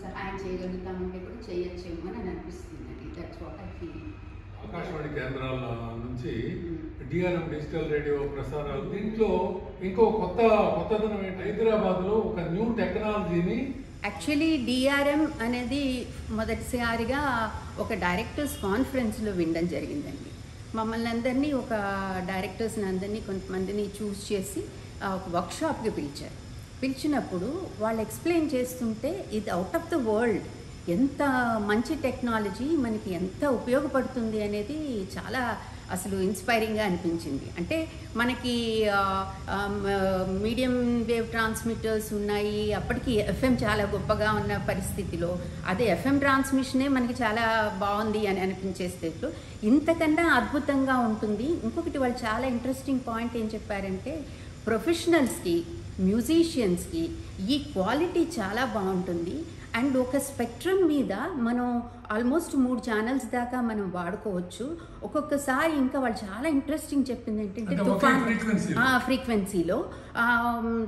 సహాయం చేయగలుగుతామంటే కూడా చేయొచ్చేమో అని అనిపిస్తుందండి. That's what I feel. Akashvani కేంద్రాల నుంచి డిఆర్ఎం డిజిటల్ రేడియో ప్రసారాలు, దీంట్లో ఇంకో కొత్తదనం ఏంటి, హైదరాబాద్లో ఒక న్యూ టెక్నాలజీని యాక్చువల్లీ డిఆర్ఎం అనేది మొదటిసారిగా ఒక డైరెక్టర్స్ కాన్ఫరెన్స్లో వినడం జరిగిందండి. మమ్మల్ని అందరినీ, ఒక డైరెక్టర్స్ని అందరినీ కొంతమందిని చూస్ చేసి ఒక వర్క్షాప్కి పిలిచినప్పుడు వాళ్ళు ఎక్స్ప్లెయిన్ చేస్తుంటే ఇది అవుట్ ఆఫ్ ద వరల్డ్, ఎంత మంచి టెక్నాలజీ మనకి ఎంత ఉపయోగపడుతుంది అనేది చాలా అసలు ఇన్స్పైరింగ్గా అనిపించింది. అంటే మనకి మీడియం వేవ్ ట్రాన్స్మిటర్స్ ఉన్నాయి, అప్పటికి ఎఫ్ఎం చాలా గొప్పగా ఉన్న పరిస్థితిలో అదే ఎఫ్ఎం ట్రాన్స్మిషనే మనకి చాలా బాగుంది అని అనిపించే స్థితిలో ఇంతకన్నా అద్భుతంగా ఉంటుంది. ఇంకొకటి వాళ్ళు చాలా ఇంట్రెస్టింగ్ పాయింట్ ఏం చెప్పారంటే, ప్రొఫెషనల్స్కి, మ్యూజిషియన్స్కి ఈ క్వాలిటీ చాలా బాగుంటుంది అండ్ ఒక స్పెక్ట్రమ్ మీద మనం ఆల్మోస్ట్ 3 ఛానల్స్ దాకా మనం వాడుకోవచ్చు. ఒక్కొక్కసారి ఇంకా వాళ్ళు చాలా ఇంట్రెస్టింగ్ చెప్పింది ఏంటంటే, ఫ్రీక్వెన్సీలో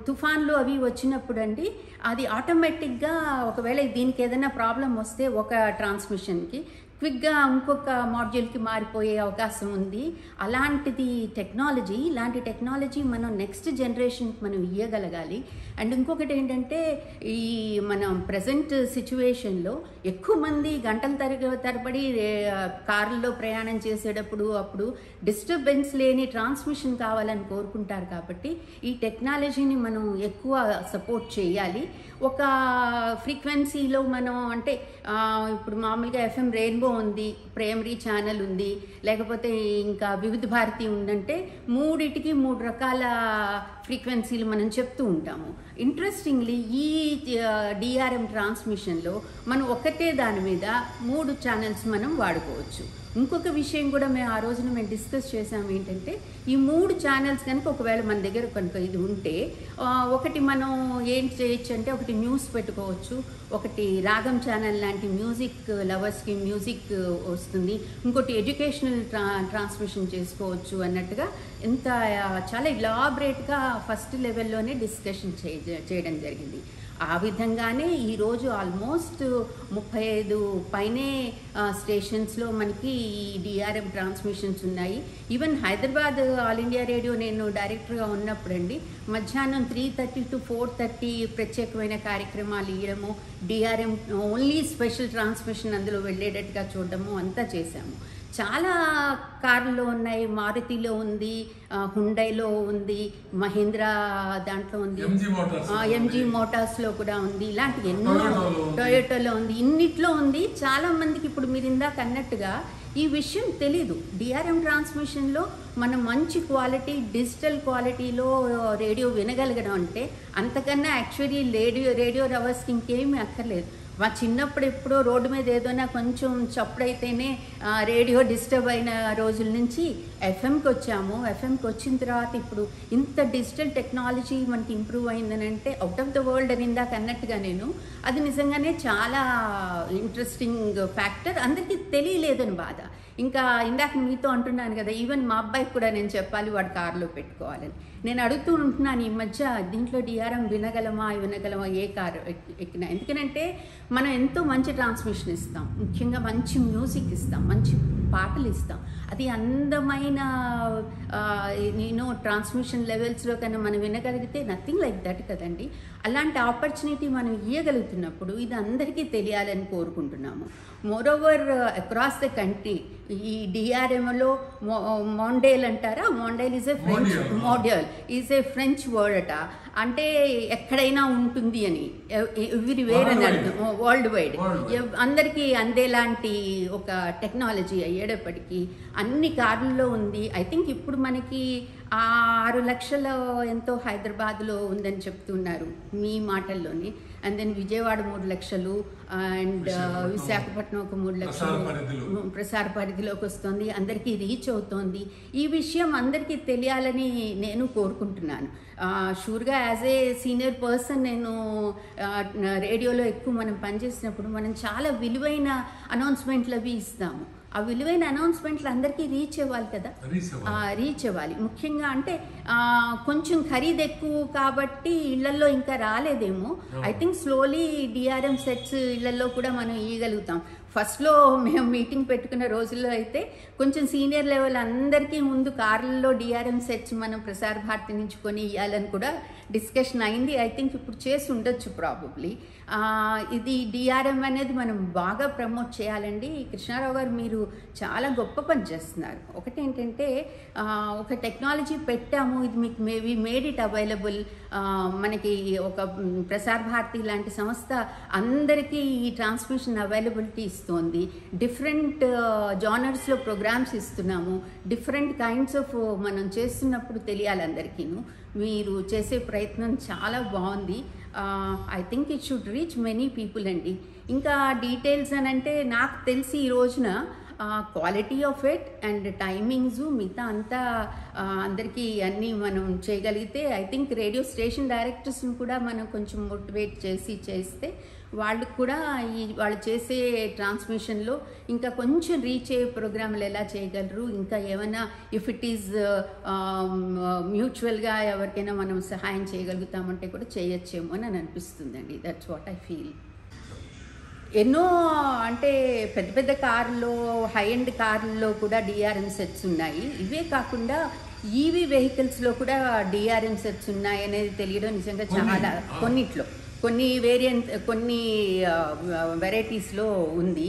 తుఫాన్లు అవి వచ్చినప్పుడు అండి, అది ఆటోమేటిక్గా ఒకవేళ దీనికి ఏదైనా ప్రాబ్లం వస్తే ఒక ట్రాన్స్మిషన్కి క్విక్గా ఇంకొక మాడ్యూల్కి మారిపోయే అవకాశం ఉంది. ఇలాంటి టెక్నాలజీ మనం నెక్స్ట్ జనరేషన్కి మనం ఇవ్వగలగాలి. అండ్ ఇంకొకటి ఏంటంటే, ఈ మనం ప్రజెంట్ సిచ్యువేషన్లో ఎక్కువ మంది గంటల తరబడి కార్లలో ప్రయాణం చేసేటప్పుడు అప్పుడు డిస్టర్బెన్స్ లేని ట్రాన్స్మిషన్ కావాలని కోరుకుంటారు. కాబట్టి ఈ టెక్నాలజీని మనం ఎక్కువ సపోర్ట్ చేయాలి. ఒక ఫ్రీక్వెన్సీలో మనం అంటే ఇప్పుడు మామూలుగా ఎఫ్ఎం రెయిన్బో ఉంది, ప్రైమరీ ఛానల్ ఉంది, లేకపోతే ఇంకా వివిధ భారతి ఉందంటే 3 రకాల ఫ్రీక్వెన్సీలు మనం చెప్తూ ఉంటాము. ఇంట్రెస్టింగ్లీ ఈ డిఆర్ఎం ట్రాన్స్మిషన్లో మనం ఒకటే దాని మీద 3 ఛానల్స్ మనం వాడుకోవచ్చు. ఇంకొక విషయం కూడా ఆ రోజున మేము డిస్కస్ చేసాము ఏంటంటే, ఈ 3 ఛానల్స్ కనుక ఒకవేళ మన దగ్గర కనుక ఇది ఉంటే, ఒకటి మనం ఏం చేయొచ్చు అంటే, ఒకటి న్యూస్ పెట్టుకోవచ్చు, ఒకటి రాగం ఛానల్ లాంటి మ్యూజిక్ లవర్స్కి మ్యూజిక్ వస్తుంది, ఇంకోటి ఎడ్యుకేషనల్ ట్రాన్స్మిషన్ చేసుకోవచ్చు అన్నట్టుగా ఇంత చాలా ఎలాబరేట్గా ఫస్ట్ లెవెల్లోనే డిస్కషన్ చేయడం జరిగింది. ఆ విధంగానే ఈరోజు ఆల్మోస్ట్ 35 పైనే స్టేషన్స్లో మనకి ఈ డిఆర్ఎం ట్రాన్స్మిషన్స్ ఉన్నాయి. Even Hyderabad all India radio నేను డైరెక్టర్గా ఉన్నప్పుడు అండి, మధ్యాహ్నం 3:30 to 4:30 ప్రత్యేకమైన కార్యక్రమాలు ఇవ్వడము, డిఆర్ఎం ఓన్లీ స్పెషల్ ట్రాన్స్మిషన్ అందులో వెళ్ళేటట్టుగా చూడడము అంతా చేశాము. చాలా కార్లలో ఉన్నాయి, మారుతిలో ఉంది, హుండైలో ఉంది, మహీంద్రా దాంట్లో ఉంది, ఎంజీ మోటార్స్లో కూడా ఉంది, ఇలాంటి ఎన్నో, టొయోటోలో ఉంది, ఇన్నిట్లో ఉంది. చాలా మందికి ఇప్పుడు మీరు ఇందాక అన్నట్టుగా ఈ విషయం తెలీదు. డిఆర్ఎం ట్రాన్స్మిషన్లో మనం మంచి క్వాలిటీ, డిజిటల్ క్వాలిటీలో రేడియో వినగలగడం అంటే అంతకన్నా యాక్చువల్లీ రేడియో రవర్స్కి ఇంకేమీ అక్కర్లేదు. మా చిన్నప్పుడు ఎప్పుడో రోడ్డు మీద ఏదైనా కొంచెం చప్పుడైతేనే రేడియో డిస్టర్బ్ అయిన రోజుల నుంచి ఎఫ్ఎంకి వచ్చాము. ఎఫ్ఎంకి వచ్చిన తర్వాత ఇప్పుడు ఇంత డిజిటల్ టెక్నాలజీ మనకి ఇంప్రూవ్ అయిందని అంటే అవుట్ ఆఫ్ ద వరల్డ్ అని ఇందాక అన్నట్టుగా అది నిజంగానే చాలా ఇంట్రెస్టింగ్ ఫ్యాక్టర్. అందరికీ తెలియలేదని బాధ. ఇంకా ఇందాక మీతో అంటున్నాను కదా, ఈవెన్ మా అబ్బాయికి కూడా నేను చెప్పాలి వాడు కారులో పెట్టుకోవాలని. నేను అడుగుతూ ఉంటున్నాను ఈ మధ్య, దీంట్లో డిఆర్ఎం వినగలమా ఏ కారు ఎక్కినా. ఎందుకంటే మనం ఎంతో మంచి ట్రాన్స్మిషన్ ఇస్తాం, ముఖ్యంగా మంచి మ్యూజిక్ ఇస్తాం, మంచి పాటలు ఇస్తాం. అది అందమైన ట్రాన్స్మిషన్ లెవెల్స్లో కన్నా మనం వినగలిగితే నథింగ్ లైక్ దట్ కదండి. అలాంటి ఆపర్చునిటీ మనం ఇవ్వగలుగుతున్నప్పుడు ఇది అందరికీ తెలియాలని కోరుకుంటున్నాము. మోరోవర్ అక్రాస్ ద కంట్రీ ఈ డిఆర్ఎంలో మాండేల్ అంటారా, మాండేల్ ఈజ్ ఏ ఫ్రెంచ్ వర్డ్ అట. అంటే ఎక్కడైనా ఉంటుంది అని, ఎవ్రీవేర్ అని అర్థం, వరల్డ్ వైడ్ అందరికీ అందేలాంటి ఒక టెక్నాలజీ అయ్యేటప్పటికీ అన్ని కార్లలో ఉంది. ఐ థింక్ ఇప్పుడు మనకి 6 లక్షల ఎంతో హైదరాబాద్లో ఉందని చెప్తున్నారు మీ మాటల్లోని. అండ్ దెన్ విజయవాడ 3 లక్షలు అండ్ విశాఖపట్నం ఒక 3 లక్షలు ప్రసార పరిధిలోకి వస్తుంది, అందరికీ రీచ్ అవుతోంది. ఈ విషయం అందరికీ తెలియాలని నేను కోరుకుంటున్నాను. షూర్గా యాజ్ ఏ సీనియర్ పర్సన్ నేను రేడియోలో ఎక్కువ మనం పనిచేసినప్పుడు మనం చాలా విలువైన అనౌన్స్మెంట్లు అవి ఇస్తాము. ఆ విలువైన అనౌన్స్మెంట్లు అందరికీ రీచ్ అవ్వాలి కదా, రీచ్ అవ్వాలి. ముఖ్యంగా అంటే కొంచెం ఖరీదు ఎక్కువ కాబట్టి ఇళ్లలో ఇంకా రాలేదేమో. I think slowly DRM sets ఇళ్లలో కూడా మనం ఇవ్వగలుగుతాం. ఫస్ట్లో మేము మీటింగ్ పెట్టుకున్న రోజుల్లో అయితే కొంచెం సీనియర్ లెవెల్ అందరికీ ముందు కార్లలో డిఆర్ఎం సెట్స్ మనం ప్రసార భారతి నుంచి కొని ఇవ్వాలని కూడా డిస్కషన్ అయింది. ఐ థింక్ ఇప్పుడు చేసి ఉండొచ్చు ప్రాబబ్లీ. ఇది డిఆర్ఎం అనేది మనం బాగా ప్రమోట్ చేయాలండి. కృష్ణారావు గారు మీరు చాలా గొప్ప పని చేస్తున్నారు. ఒకటి ఏంటంటే ఒక టెక్నాలజీ పెట్టాము, ఇది మీకు మేడ్ ఇట్ అవైలబుల్. మనకి ఒక ప్రసార భారతి లాంటి సంస్థ అందరికీ ఈ ట్రాన్స్మిషన్ అవైలబిలిటీ ఇస్తుంది. డిఫరెంట్ జానర్స్లో ప్రోగ్రామ్స్ ఇస్తున్నాము. డిఫరెంట్ కైండ్స్ ఆఫ్ మనం చేస్తున్నప్పుడు తెలియాలి అందరికీను. మీరు చేసే ప్రయత్నం చాలా బాగుంది. I think it should reach many people అండి. ఇంకా డీటెయిల్స్ అని అంటే నాకు తెలిసి ఈ రోజున quality of it and timings మిగతా అంతా అందరికీ అన్నీ మనం చేయగలిగితే ఐ థింక్ రేడియో స్టేషన్ డైరెక్టర్స్ని కూడా మనం కొంచెం మోటివేట్ చేస్తే వాళ్ళకు కూడా వాళ్ళు చేసే ట్రాన్స్మిషన్లో ఇంకా కొంచెం రీచ్ అయ్యే ప్రోగ్రాంలు ఎలా చేయగలరు, ఇంకా ఏమైనా ఇఫ్ ఇట్ ఈజ్ మ్యూచువల్గా ఎవరికైనా మనం సహాయం చేయగలుగుతామంటే కూడా చేయొచ్చేమో అని అనిపిస్తుందండి. That's what I feel. ఎన్నో అంటే పెద్ద పెద్ద కార్లో, హై ఎండ్ కార్లలో కూడా డిఆర్ఎం సెట్స్ ఉన్నాయి. ఇవే కాకుండా ఈవీ వెహికల్స్లో కూడా డిఆర్ఎం సెట్స్ ఉన్నాయి అనేది తెలియడం నిజంగా చాలా కొన్ని వెరైటీస్లో ఉంది.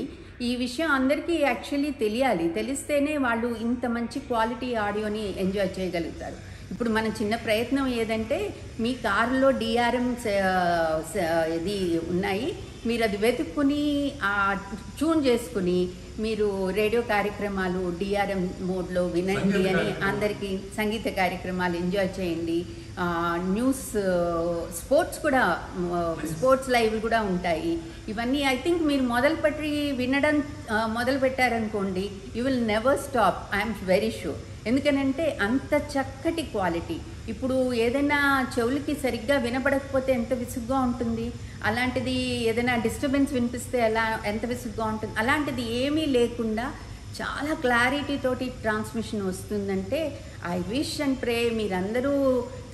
ఈ విషయం అందరికీ యాక్చువల్లీ తెలియాలి. తెలిస్తేనే వాళ్ళు ఇంత మంచి క్వాలిటీ ఆడియోని ఎంజాయ్ చేయగలుగుతారు. ఇప్పుడు మన చిన్న ప్రయత్నం ఏదంటే మీ కారులో డిఆర్ఎం ఇది ఉన్నాయి, మీరు అది వెతుక్కుని ట్యూన్ చేసుకుని మీరు రేడియో కార్యక్రమాలు డిఆర్ఎం మోడ్లో వినండి అని అందరికీ సంగీత కార్యక్రమాలు ఎంజాయ్ చేయండి. న్యూస్, స్పోర్ట్స్ కూడా, స్పోర్ట్స్ లైవ్ కూడా ఉంటాయి. ఇవన్నీ ఐ థింక్ మీరు వినడం మొదలు పెట్టారనుకోండి, you will never stop. I'm very sure. ఎందుకనంటే అంత చక్కటి క్వాలిటీ. ఇప్పుడు ఏదైనా చెవులకి సరిగ్గా వినపడకపోతే ఎంత విసుగ్గా ఉంటుంది, అలాంటిది ఏదైనా డిస్టర్బెన్స్ వినిపిస్తే ఎంత విసుగ్గా ఉంటుంది. అలాంటిది ఏమీ లేకుండా చాలా క్లారిటీ తోటి ట్రాన్స్మిషన్ వస్తుందంటే ఐ విష్ అండ్ ప్రే మీరందరూ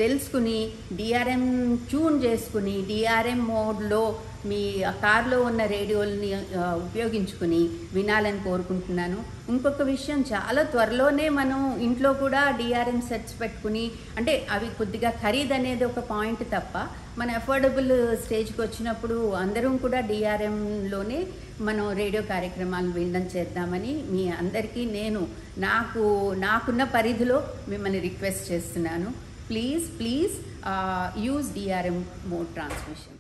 తెలుసుకుని డిఆర్ఎం ట్యూన్ చేసుకుని డిఆర్ఎం మోడ్లో మీ కార్లో ఉన్న రేడియోల్ని ఉపయోగించుకుని వినాలని కోరుకుంటున్నాను. ఇంకొక విషయం, చాలా త్వరలోనే మనం ఇంట్లో కూడా డిఆర్ఎం సెట్స్ పెట్టుకుని, అంటే అవి కొద్దిగా ఖరీదు అనేది ఒక పాయింట్ తప్ప మన అఫోర్డబుల్ స్టేజ్కి వచ్చినప్పుడు అందరం కూడా డిఆర్ఎంలోనే మనం రేడియో కార్యక్రమాలు వినడం చేద్దామని మీ అందరికీ నాకున్న పరిధిలో మిమ్మల్ని రిక్వెస్ట్ చేస్తున్నాను. Please use DRM mode transmission.